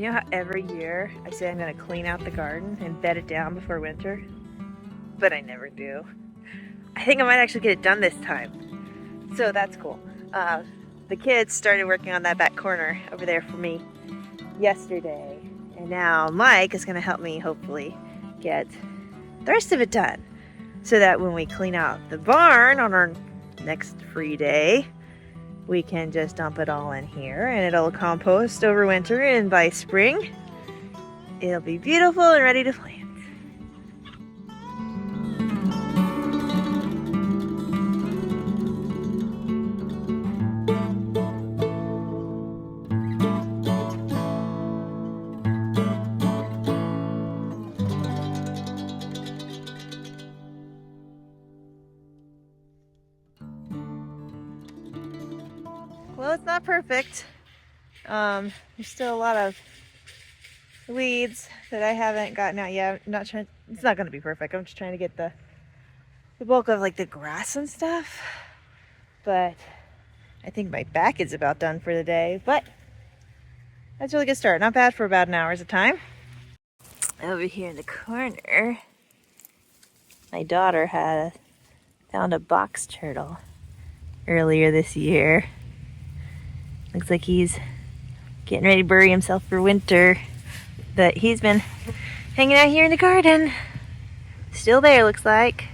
know how every year I say I'm going to clean out the garden and bed it down before winter? But I never do. I think I might actually get it done this time. So that's cool. The kids started working on that back corner over there for me yesterday. And now Mike is going to help me hopefully get the rest of it done. So that when we clean out the barn on our next free day, we can just dump it all in here and it'll compost over winter, and by spring it'll be beautiful and ready to plant. Well, it's not perfect. There's still a lot of weeds that I haven't gotten out yet. I'm not trying. It's not going to be perfect. I'm just trying to get the bulk of like the grass and stuff. But I think my back is about done for the day. But that's a really good start. Not bad for about an hour's of time. Over here in the corner, my daughter found a box turtle earlier this year. Looks like he's getting ready to bury himself for winter, but he's been hanging out here in the garden. Still there, looks like.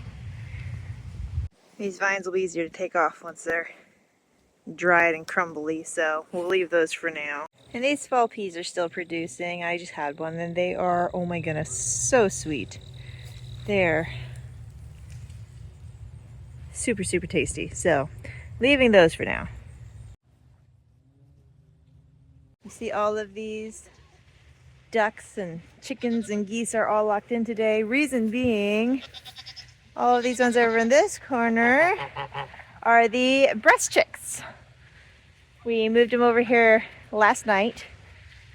These vines will be easier to take off once they're dried and crumbly, so we'll leave those for now. And these fall peas are still producing. I just had one and they are, oh my goodness, so sweet. They're super, super tasty. So leaving those for now. You see all of these ducks and chickens and geese are all locked in today. Reason being, all of these ones over in this corner are the breast chicks. We moved them over here last night,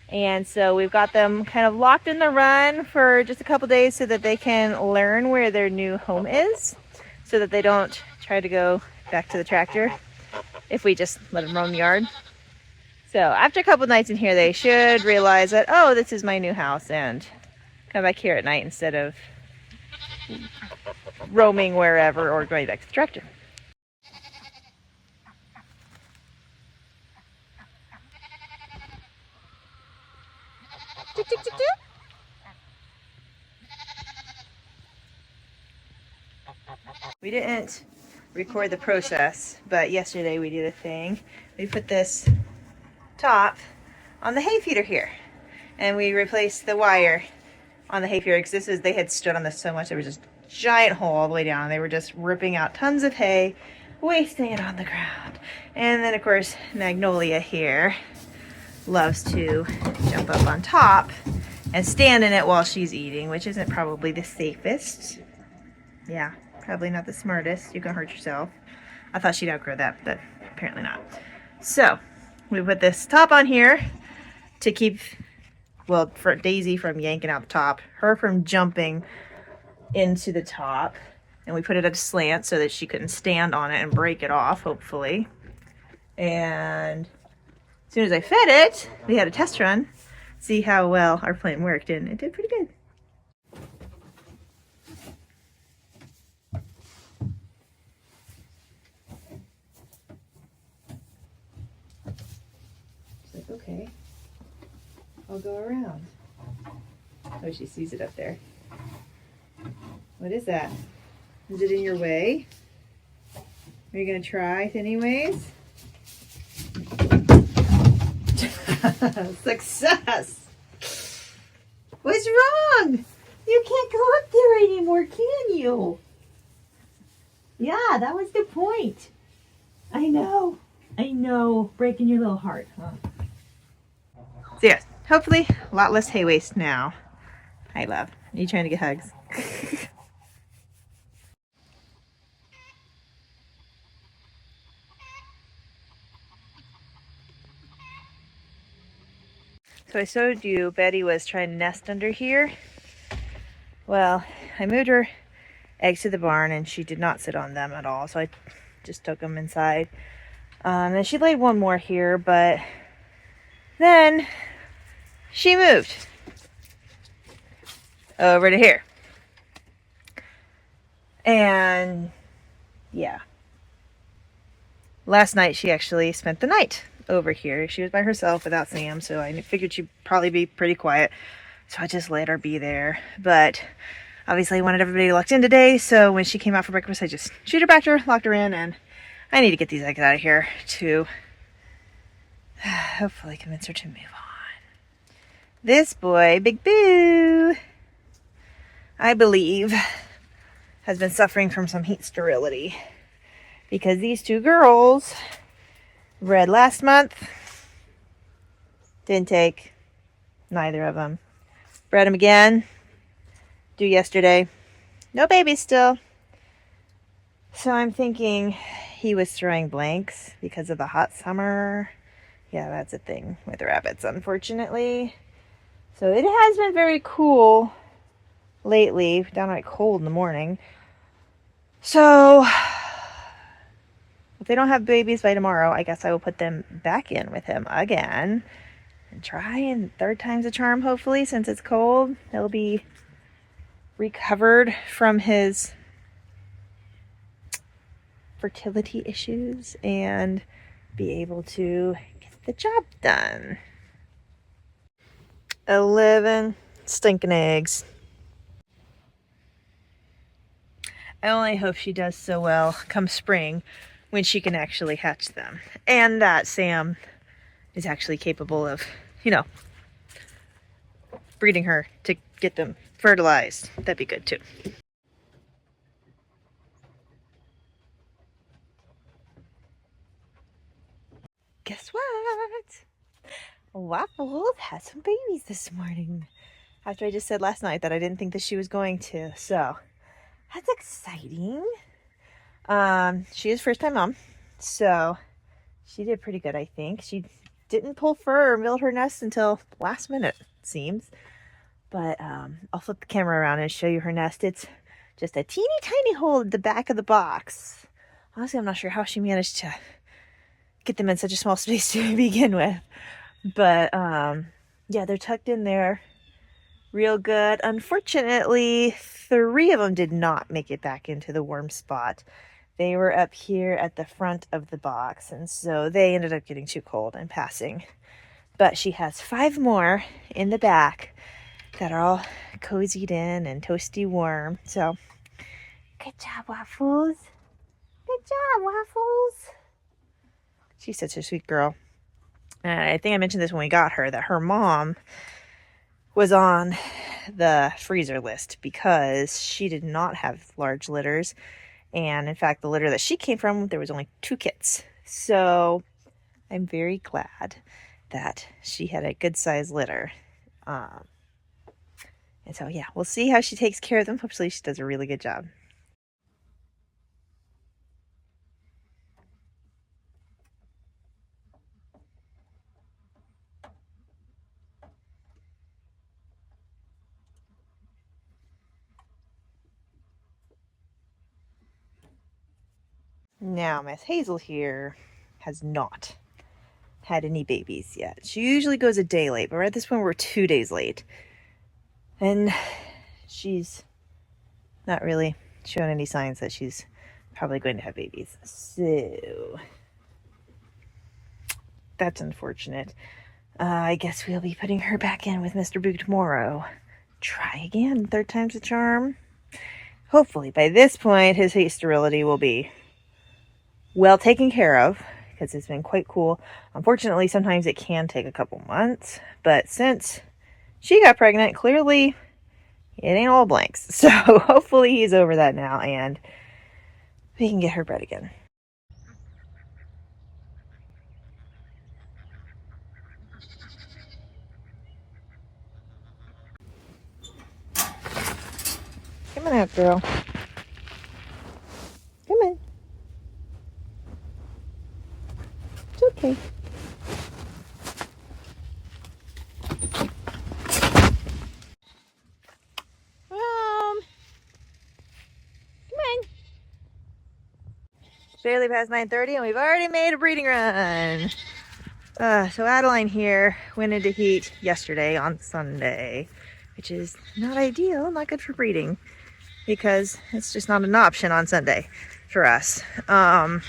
and so we've got them kind of locked in the run for just a couple days so that they can learn where their new home is, so that they don't try to go back to the tractor if we just let them roam the yard. So after a couple nights in here, they should realize that, oh, this is my new house, and come back here at night instead of roaming wherever or going back to the tractor. We didn't record the process, but yesterday we did a thing. We put this top on the hay feeder here, and we replaced the wire on the hay feeder because they had stood on this so much there was just a giant hole all the way down. They were just ripping out tons of hay, wasting it on the ground. And then of course Magnolia here loves to jump up on top and stand in it while she's eating, which isn't probably the safest. Yeah, probably not the smartest. You can hurt yourself. I thought she'd outgrow that, but apparently not. So we put this top on here to keep, well, for Daisy from yanking out the top, her from jumping into the top, and we put it at a slant so that she couldn't stand on it and break it off, hopefully. And as soon as I fed it, we had a test run, see how well our plan worked, and it did pretty good. Okay, I'll go around. Oh, she sees it up there. What is that? Is it in your way? Are you gonna try it anyways? Success! What's wrong? You can't go up there anymore, can you? Yeah, that was the point. I know, breaking your little heart, huh? So yes, hopefully a lot less hay waste now. Hi, love. Are you trying to get hugs? So I showed you Betty was trying to nest under here. Well, I moved her eggs to the barn and she did not sit on them at all. So I just took them inside. And she laid one more here, but then she moved over to here. And yeah, last night she actually spent the night over here. She was by herself without Sam, so I figured she'd probably be pretty quiet. So I just let her be there. But obviously I wanted everybody locked in today, so when she came out for breakfast, I just shooed her back to her, locked her in, and I need to get these eggs out of here to hopefully convince her to move on. This boy, Big Boo, I believe, has been suffering from some heat sterility because these two girls bred last month, didn't take, neither of them. Bred them again, due yesterday, no babies still. So I'm thinking he was throwing blanks because of the hot summer. Yeah, that's a thing with rabbits, unfortunately. So it has been very cool lately, downright cold in the morning. So if they don't have babies by tomorrow, I guess I will put them back in with him again and try, and third time's a charm, hopefully, since it's cold. He'll be recovered from his fertility issues and be able to get the job done. 11 stinking eggs. I only hope she does so well come spring when she can actually hatch them, and that Sam is actually capable of, breeding her to get them fertilized. That'd be good too. Guess what? Waffles has some babies this morning. After I just said last night that I didn't think that she was going to. So that's exciting. She is first time mom. So she did pretty good, I think. She didn't pull fur or build her nest until last minute, it seems. But I'll flip the camera around and show you her nest. It's just a teeny tiny hole at the back of the box. Honestly, I'm not sure how she managed to get them in such a small space to begin with. But yeah, they're tucked in there real good. Unfortunately, 3 of them did not make it back into the warm spot. They were up here at the front of the box, and so they ended up getting too cold and passing. But she has 5 more in the back that are all cozied in and toasty warm. So good job, Waffles. Good job, Waffles. She's such a sweet girl. And I think I mentioned this when we got her, that her mom was on the freezer list because she did not have large litters. And in fact, the litter that she came from, there was only 2 kits. So I'm very glad that she had a good size litter. And so, yeah, we'll see how she takes care of them. Hopefully she does a really good job. Now, Miss Hazel here has not had any babies yet. She usually goes a day late, but right at this point we're 2 days late. And she's not really showing any signs that she's probably going to have babies. So that's unfortunate. I guess we'll be putting her back in with Mr. Boo tomorrow. Try again, 3rd time's a charm. Hopefully by this point his heat sterility will be well taken care of, because it's been quite cool. Unfortunately, sometimes it can take a couple months, but since she got pregnant, clearly it ain't all blanks. So hopefully he's over that now and we can get her bred again. Come on out, girl. Come on. It's okay. Come on. Barely past 9:30 and we've already made a breeding run. So Adeline here went into heat yesterday on Sunday, which is not ideal, not good for breeding, because it's just not an option on Sunday for us. Yeah,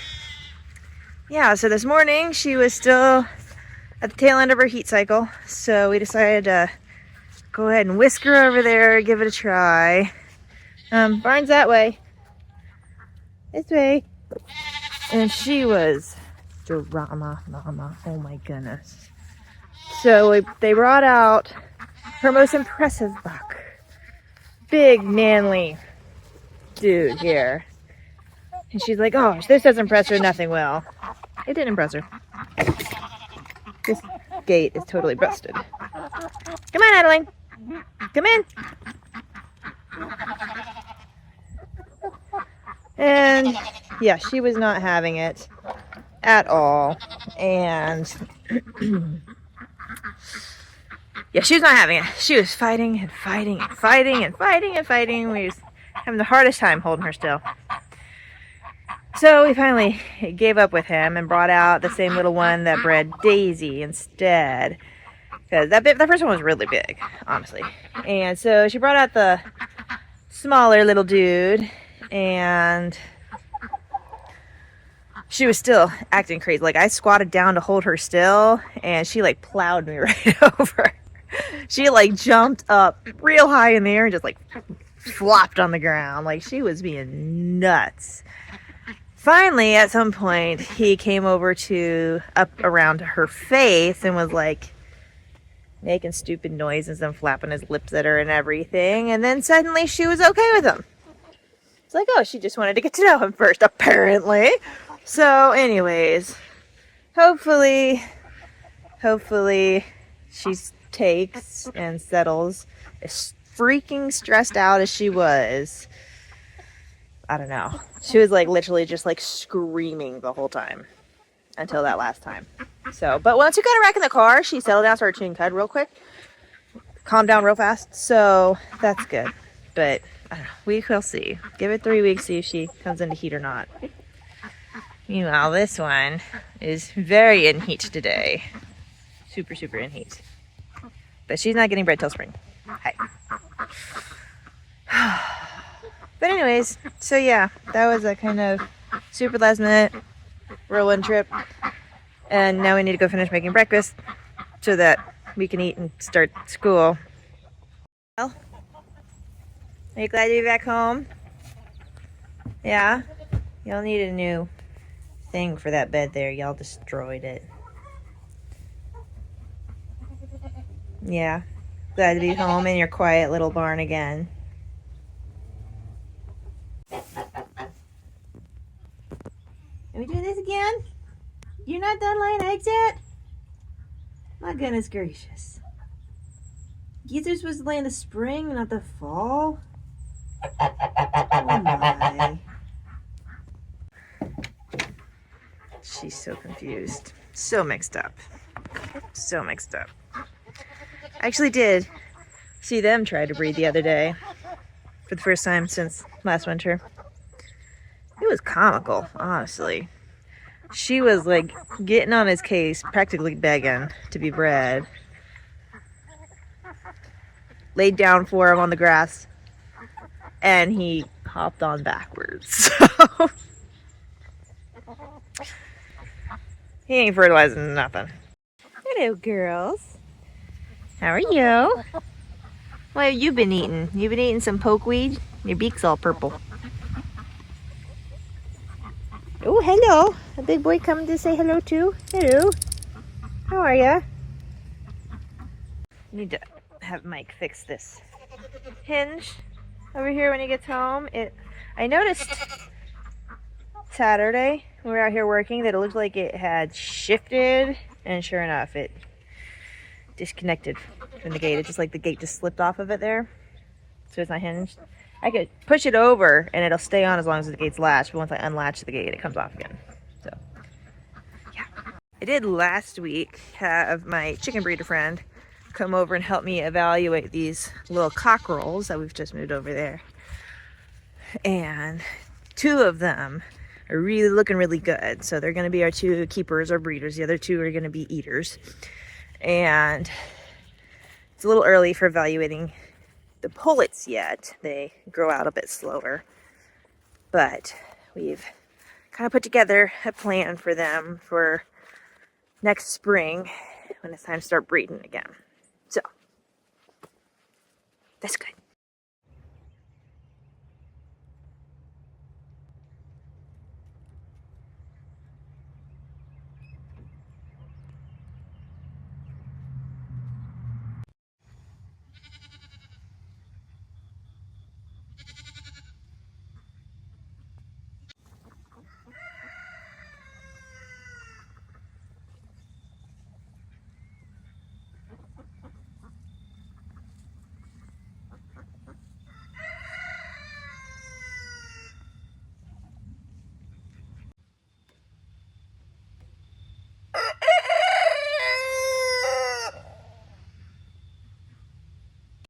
so this morning she was still at the tail end of her heat cycle, so we decided to go ahead and whisk her over there, give it a try. Barn's that way. This way. And she was drama mama. Oh my goodness. So they brought out her most impressive buck. Big, manly dude here. And she's like, oh, if this doesn't impress her, nothing will. It didn't impress her. This gate is totally busted. Come on, Adeline. Come in. And yeah, she was not having it at all. And yeah, she was not having it. She was fighting and fighting and fighting and fighting and fighting. We was having the hardest time holding her still. So we finally gave up with him and brought out the same little one that bred Daisy instead. Because that first one was really big, honestly. And so she brought out the smaller little dude, and she was still acting crazy. Like, I squatted down to hold her still, and she like plowed me right over. She like jumped up real high in the air and just like flopped on the ground. Like, she was being nuts. Finally, at some point, he came over to up around her face and was like making stupid noises and flapping his lips at her and everything. And then suddenly she was okay with him. It's like, oh, she just wanted to get to know him first, apparently. So anyways, hopefully she takes and settles as freaking stressed out as she was. I don't know. She was like literally just like screaming the whole time until that last time. So, but once we got her back in the car, she settled down, started chewing cud real quick, calmed down real fast. So that's good. But I don't know. We will see. Give it 3 weeks, see if she comes into heat or not. Meanwhile, this one is very in heat today. Super, super in heat. But she's not getting bred till spring. Hi. But anyways, so yeah, that was a kind of super last minute whirlwind trip. And now we need to go finish making breakfast so that we can eat and start school. Well, are you glad to be back home? Yeah? Y'all need a new thing for that bed there. Y'all destroyed it. Yeah. Glad to be home in your quiet little barn again. Are we doing this again? You're not done laying eggs yet? My goodness gracious. Geese are supposed to lay in the spring, not the fall? Oh my. She's so confused. So mixed up. So mixed up. I actually did see them try to breed the other day. For the first time since last winter. It was comical, honestly. She was like getting on his case, practically begging to be bred. Laid down for him on the grass, and he hopped on backwards. So he ain't fertilizing nothing. Hello, girls. How are you? What have you been eating? You been eating some pokeweed? Your beak's all purple. Oh, hello. A big boy coming to say hello too. Hello. How are ya? Need to have Mike fix this hinge over here when he gets home. I noticed Saturday when we were out here working that it looked like it had shifted, and sure enough, it disconnected from the gate. It's just like the gate just slipped off of it there, so it's not hinged. I could push it over and it'll stay on as long as the gate's latched, but once I unlatch the gate, it comes off again. So yeah, I did last week have my chicken breeder friend come over and help me evaluate these little cockerels that we've just moved over there, and 2 of them are really looking really good. So they're going to be our 2 keepers or breeders. The other 2 are going to be eaters. And it's a little early for evaluating the pullets yet. They grow out a bit slower. But we've kind of put together a plan for them for next spring when it's time to start breeding again. So that's good.